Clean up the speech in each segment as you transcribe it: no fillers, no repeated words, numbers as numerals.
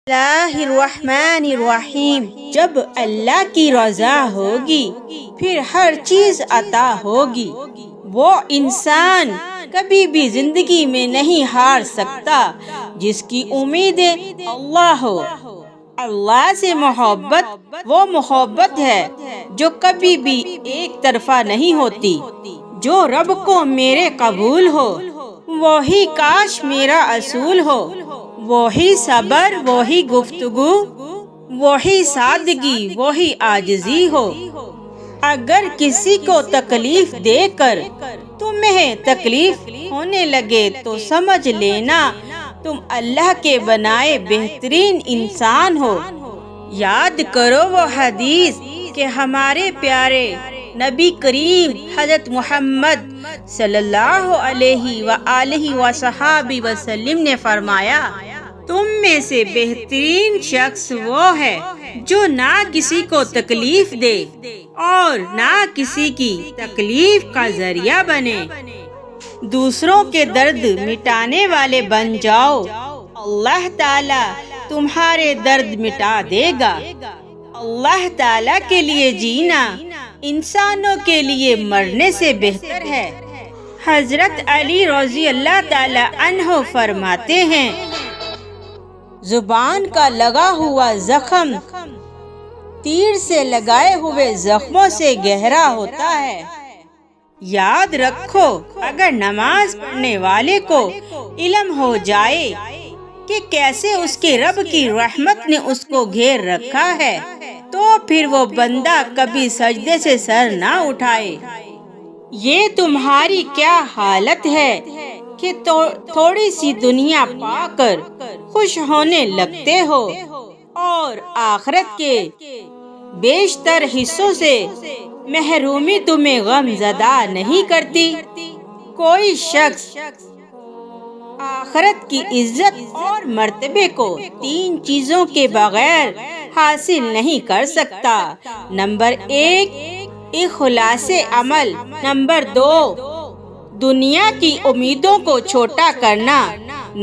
اللہ الرحمن الرحیم۔ جب اللہ کی رضا ہوگی پھر ہر چیز عطا ہوگی۔ وہ انسان کبھی بھی زندگی میں نہیں ہار سکتا جس کی امید اللہ ہو۔ اللہ سے محبت وہ محبت ہے جو کبھی بھی ایک طرفہ نہیں ہوتی۔ جو رب کو میرے قبول ہو وہی کاش میرا اصول ہو۔ وہی صبر وہی گفتگو وہی سادگی وہی عاجزی ہو۔ اگر کسی کو تکلیف دے کر تمہیں تکلیف ہونے لگے تو سمجھ لینا تم اللہ کے بنائے بہترین انسان ہو۔ یاد کرو وہ حدیث کہ ہمارے پیارے نبی کریم حضرت محمد صلی اللہ علیہ وآلہ وصحبہ وسلم نے فرمایا، تم میں سے بہترین شخص وہ ہے جو نہ کسی کو تکلیف دے اور نہ کسی کی تکلیف کا ذریعہ بنے۔ دوسروں کے درد مٹانے والے بن جاؤ، اللہ تعالی تمہارے درد مٹا دے گا۔ اللہ تعالی کے لیے جینا انسانوں کے لیے مرنے سے بہتر ہے۔ حضرت علی رضی اللہ تعالی عنہ فرماتے ہیں، زبان کا لگا ہوا زخم تیر سے لگائے ہوئے زخموں سے گہرا ہوتا ہے۔ یاد رکھو، اگر نماز پڑھنے والے کو علم ہو جائے کہ کیسے اس کے رب کی رحمت نے اس کو گھیر رکھا ہے تو پھر وہ بندہ کبھی سجدے سے سر نہ اٹھائے۔ یہ تمہاری کیا حالت ہے کہ تھوڑی سی دنیا پا کر خوش ہونے لگتے ہو اور آخرت کے بیشتر حصوں سے محرومی تمہیں غم زدہ نہیں کرتی۔ کوئی شخص آخرت کی عزت اور مرتبے کو تین چیزوں کے بغیر حاصل نہیں کر سکتا۔ نمبر 1، اخلاص عمل۔ نمبر 2، دنیا کی امیدوں کو چھوٹا کرنا۔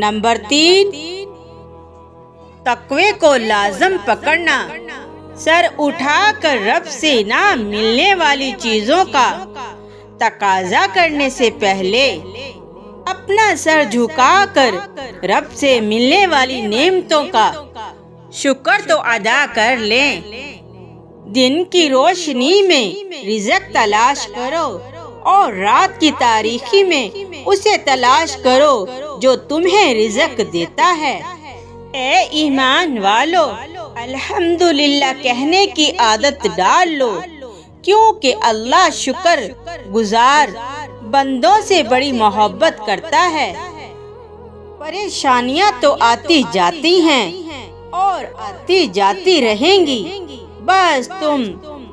نمبر 3، تقوی کو لازم پکڑنا۔ سر اٹھا کر رب سے نہ ملنے والی چیزوں کا تقاضا کرنے سے پہلے اپنا سر جھکا کر رب سے ملنے والی نعمتوں کا شکر تو ادا کر لیں۔ دن کی روشنی میں رزق تلاش کرو اور رات کی تاریکی میں اسے تلاش کرو جو تمہیں رزق دیتا ہے۔ اے ایمان والو، الحمدللہ کہنے کی عادت ڈال لو، کیونکہ اللہ شکر گزار بندوں سے بڑی محبت کرتا ہے۔ پریشانیاں تو آتی جاتی ہیں اور آتی جاتی رہیں گی، بس تم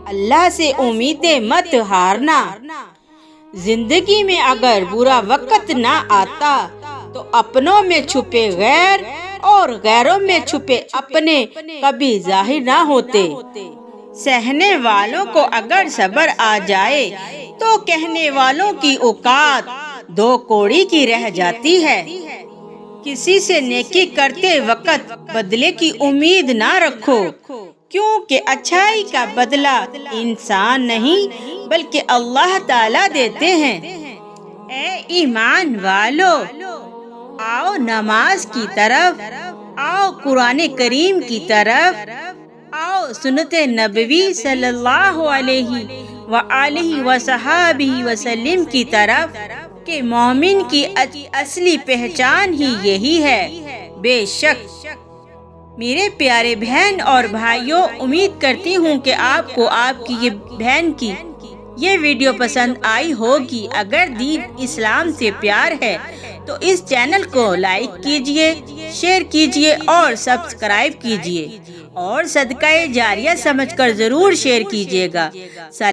اللہ سے امیدیں مت ہارنا۔ زندگی میں اگر برا وقت نہ آتا تو اپنوں میں چھپے غیر اور غیروں میں چھپے اپنے کبھی ظاہر نہ ہوتے۔ سہنے والوں کو اگر صبر آ جائے تو کہنے والوں کی اوقات دو کوڑی کی رہ جاتی ہے۔ کسی سے نیکی کرتے وقت بدلے کی امید نہ رکھو، کیونکہ اچھائی کا بدلہ انسان نہیں بلکہ اللہ تعالی دیتے ہیں۔ اے ایمان والو، آؤ نماز کی طرف، آؤ قرآن کریم کی طرف، آؤ سنت نبوی صلی اللہ علیہ وآلہ وصحبہ وسلم کی طرف کہ مومن کی اصلی پہچان ہی یہی ہے۔ بے شک میرے پیارے بہن اور بھائیوں، امید کرتی ہوں کہ آپ کو آپ کی یہ بہن کی یہ ویڈیو پسند آئی ہوگی۔ اگر دین اسلام سے پیار ہے تو اس چینل کو لائک کیجئے، شیئر کیجئے اور سبسکرائب کیجئے اور صدقہ جاریہ سمجھ کر ضرور شیئر کیجئے گا۔